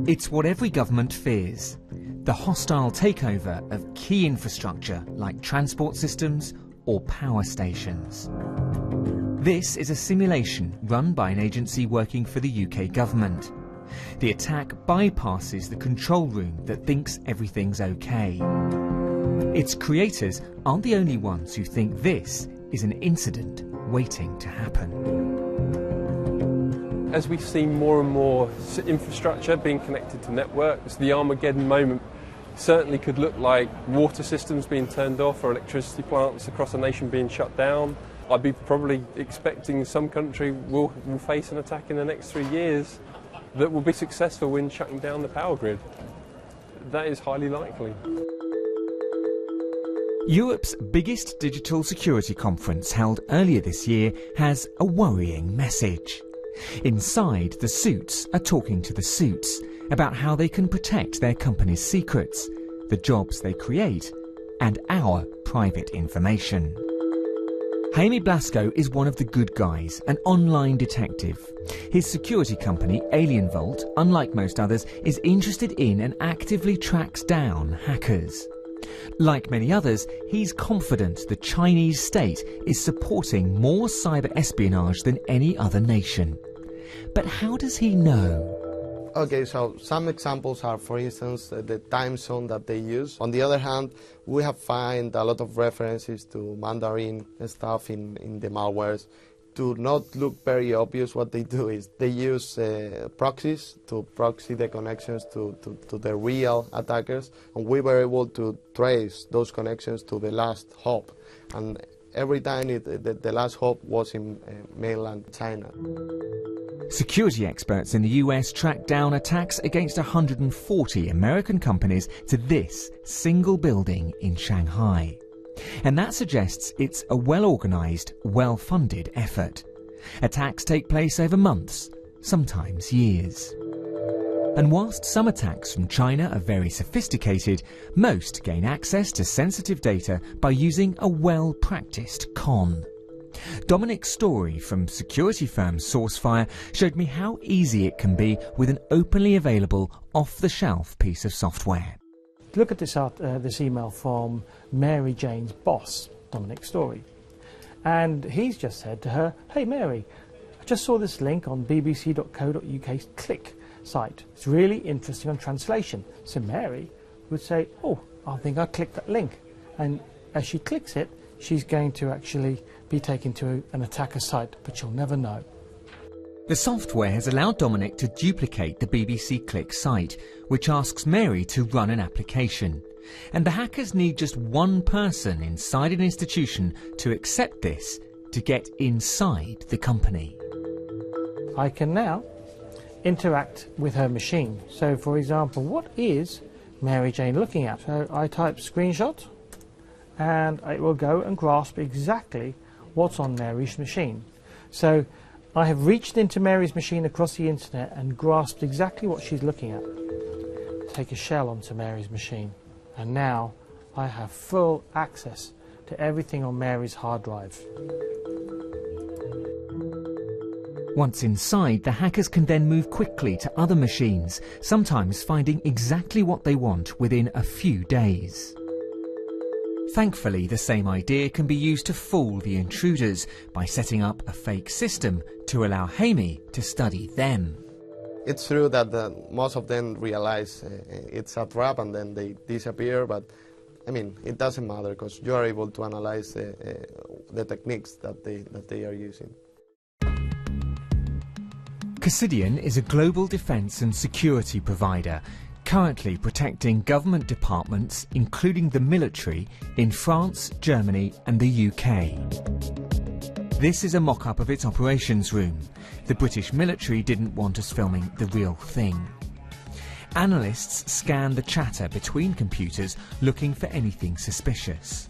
It's what every government fears: the hostile takeover of key infrastructure like transport systems or power stations. This is a simulation run by an agency working for the UK government. The attack bypasses the control room that thinks everything's okay. Its creators aren't the only ones who think this is an incident waiting to happen. As we've seen more and more infrastructure being connected to networks, the Armageddon moment certainly could look like water systems being turned off or electricity plants across a nation being shut down. I'd be probably expecting some country will face an attack in the next 3 years that will be successful in shutting down the power grid. That is highly likely. Europe's biggest digital security conference, held earlier this year, has a worrying message. Inside, the suits are talking to the suits about how they can protect their company's secrets, the jobs they create, and our private information. Jaime Blasco is one of the good guys, an online detective. His security company, Alien Vault, unlike most others, is interested in and actively tracks down hackers. Like many others, he's confident the Chinese state is supporting more cyber espionage than any other nation. But how does he know? Okay, so some examples are, for instance, the time zone that they use. On the other hand, we have found a lot of references to Mandarin stuff in the malwares. To not look very obvious, what they do is they use proxies to proxy the connections to the real attackers, and we were able to trace those connections to the last hop. And every time the last hop was in mainland China. Security experts in the US tracked down attacks against 140 American companies to this single building in Shanghai. And that suggests it's a well-organised, well-funded effort. Attacks take place over months, sometimes years. And whilst some attacks from China are very sophisticated, most gain access to sensitive data by using a well-practiced con. Dominic's story from security firm Sourcefire showed me how easy it can be with an openly available, off-the-shelf piece of software. Look at this email from Mary Jane's boss, Dominic Story. And he's just said to her, "Hey Mary, I just saw this link on bbc.co.uk's Click site. It's really interesting on translation." So Mary would say, "Oh, I think I'll click that link." And as she clicks it, she's going to actually be taken to an attacker site, but she'll never know. The software has allowed Dominic to duplicate the BBC Click site, which asks Mary to run an application. And the hackers need just one person inside an institution to accept this to get inside the company. I can now interact with her machine. So, for example, what is Mary Jane looking at? So I type screenshot, and it will go and grasp exactly what's on Mary's machine. So I have reached into Mary's machine across the internet and grasped exactly what she's looking at. Take a shell onto Mary's machine, and now I have full access to everything on Mary's hard drive. Once inside, the hackers can then move quickly to other machines, sometimes finding exactly what they want within a few days. Thankfully, the same idea can be used to fool the intruders by setting up a fake system to allow Jaime to study them. It's true that most of them realize it's a trap and then they disappear, but I mean, it doesn't matter because you are able to analyze the techniques that they are using. Cassidian is a global defence and security provider, currently protecting government departments, including the military, in France, Germany and the UK. This is a mock-up of its operations room. The British military didn't want us filming the real thing. Analysts scan the chatter between computers looking for anything suspicious.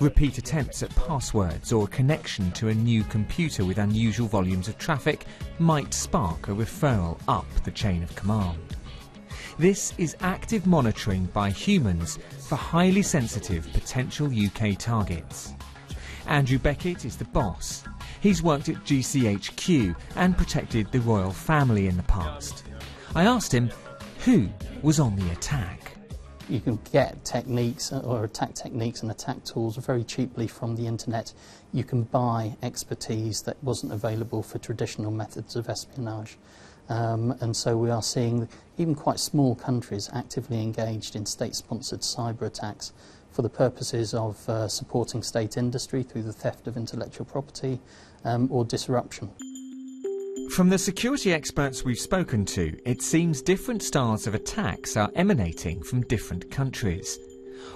Repeat attempts at passwords or a connection to a new computer with unusual volumes of traffic might spark a referral up the chain of command. This is active monitoring by humans for highly sensitive potential UK targets. Andrew Beckett is the boss. He's worked at GCHQ and protected the royal family in the past. I asked him, Who was on the attack? You can get techniques or attack techniques and attack tools very cheaply from the internet. You can buy expertise that wasn't available for traditional methods of espionage. And so we are seeing even quite small countries actively engaged in state-sponsored cyber attacks for the purposes of supporting state industry through the theft of intellectual property or disruption. From the security experts we've spoken to, it seems different styles of attacks are emanating from different countries.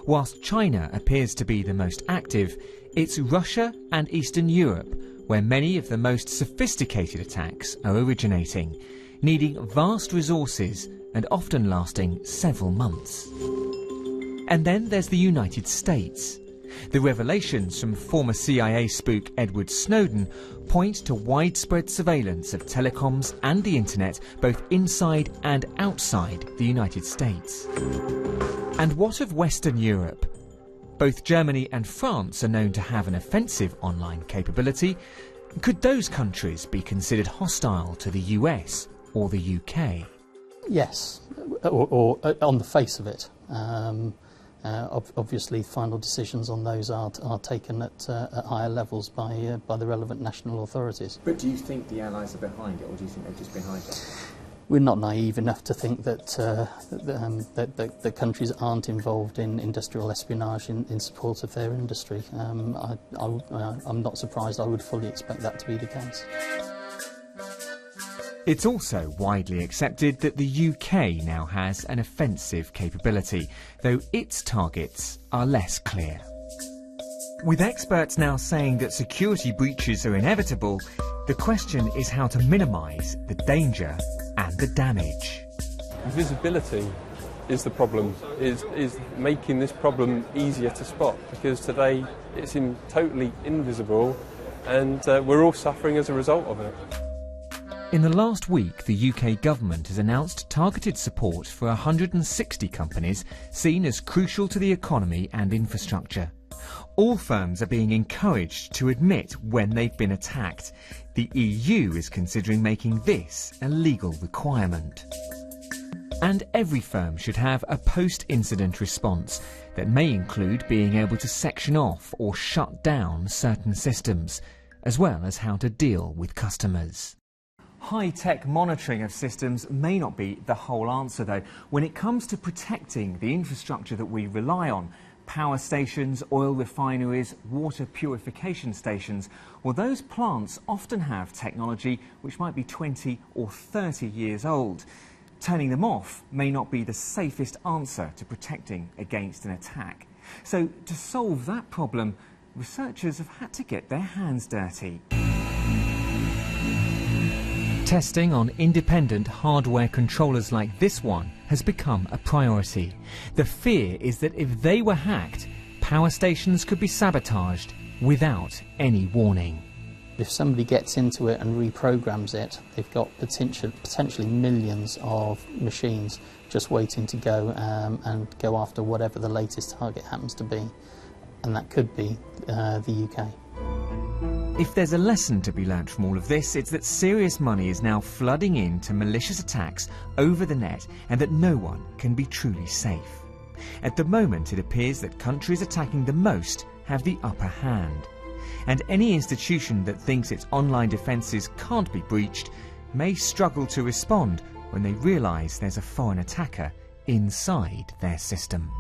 Whilst China appears to be the most active, it's Russia and Eastern Europe where many of the most sophisticated attacks are originating, needing vast resources and often lasting several months. And then there's the United States. The revelations from former CIA spook Edward Snowden point to widespread surveillance of telecoms and the internet both inside and outside the United States. And what of Western Europe? Both Germany and France are known to have an offensive online capability. Could those countries be considered hostile to the US or the UK? Yes, or on the face of it. Obviously, final decisions on those are taken at higher levels by the relevant national authorities. But do you think the Allies are behind it, or do you think they're just behind it? We're not naive enough to think that that countries aren't involved in industrial espionage in support of their industry. I'm not surprised. I would fully expect that to be the case. It's also widely accepted that the UK now has an offensive capability, though its targets are less clear. With experts now saying that security breaches are inevitable, the question is how to minimise the danger and the damage. Visibility is the problem, is making this problem easier to spot, because today it's totally invisible and we're all suffering as a result of it. In the last week, the UK government has announced targeted support for 160 companies seen as crucial to the economy and infrastructure. All firms are being encouraged to admit when they've been attacked. The EU is considering making this a legal requirement. And every firm should have a post-incident response that may include being able to section off or shut down certain systems, as well as how to deal with customers. High-tech monitoring of systems may not be the whole answer, though. When it comes to protecting the infrastructure that we rely on, power stations, oil refineries, water purification stations, well, those plants often have technology which might be 20 or 30 years old. Turning them off may not be the safest answer to protecting against an attack. So, to solve that problem, researchers have had to get their hands dirty. Testing on independent hardware controllers like this one has become a priority. The fear is that if they were hacked, power stations could be sabotaged without any warning. If somebody gets into it and reprograms it, they've got potentially millions of machines just waiting to go and go after whatever the latest target happens to be. And that could be the UK. If there's a lesson to be learnt from all of this, it's that serious money is now flooding into malicious attacks over the net and that no one can be truly safe. At the moment, it appears that countries attacking the most have the upper hand. And any institution that thinks its online defences can't be breached may struggle to respond when they realise there's a foreign attacker inside their system.